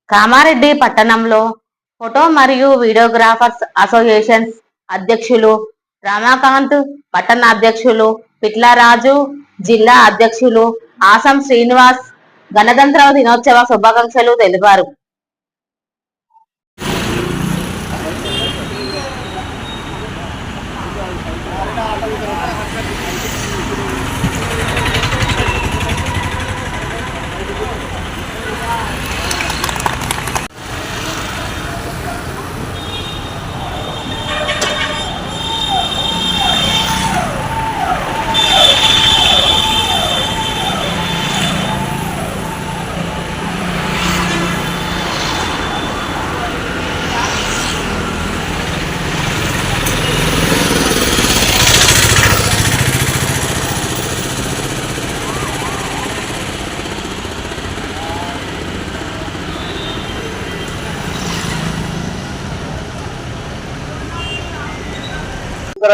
కామారెడ్డి పట్టణంలో ఫోటో మరియు videographers associations అధ్యక్షులు రమాకాంత్, పట్టణ అధ్యక్షులు పిట్లరాజు, జిల్లా అధ్యక్షులు ఆసం శ్రీనివాస్ గణతంత్ర దినోత్సవ శుభాకాంక్షలు తెలిపారు.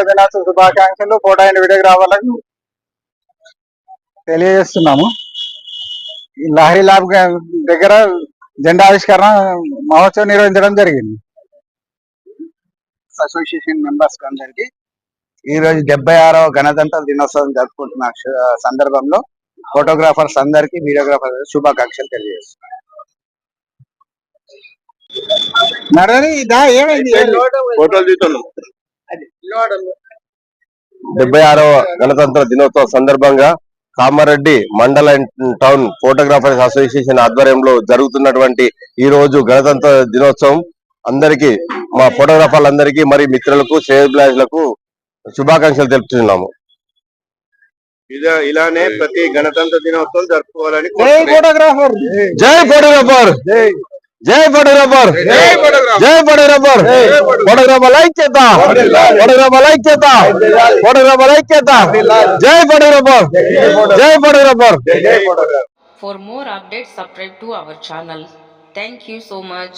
దినోత్సవ శుభాకాంక్షలు ఫోటో అండ్ వీడియోగ్రాఫర్లకు తెలియజేస్తున్నాము. ఈ లహరి ల్యాబ్ దగ్గర జెండా ఆవిష్కరణ మహోత్సవం నిర్వహించడం జరిగింది. అసోసియేషన్ మెంబర్స్ అందరికి ఈ రోజు 76వ గణతంత్ర దినోత్సవం జరుపుకుంటున్న సందర్భంలో ఫోటోగ్రాఫర్స్ అందరికి వీడియోగ్రాఫర్ శుభాకాంక్షలు తెలియజేస్తున్నాం. 76వ గణతంత్ర దినోత్సవం సందర్భంగా కామారెడ్డి మండల టౌన్ ఫోటోగ్రాఫర్స్ అసోసియేషన్ ఆధ్వర్యంలో జరుగుతున్నటువంటి ఈ రోజు గణతంత్ర దినోత్సవం అందరికీ మా ఫోటోగ్రాఫర్లందరికీ మరి మిత్రులకు శ్రేయోభిలాషులకు శుభాకాంక్షలు తెలుపుతున్నాము. ఇలానే ప్రతి గణతంత్ర దినోత్సవం జరుపుకోవాలని జై ఫోటోగ్రాఫర్, జై ఫోటోగ్రాఫర్, జై ఫోటోగ్రాఫర్, జై ఫోటోగ్రాఫర్, ఫోటోగ్రాఫర్ లైక్ చేద్దాం, ఫోటోగ్రాఫర్ లైక్ చేద్దాం, ఫోటోగ్రాఫర్ లైక్ చేద్దాం, జై ఫోటోగ్రాఫర్, జై photographer. For more updates, subscribe to our channel. Thank you so much.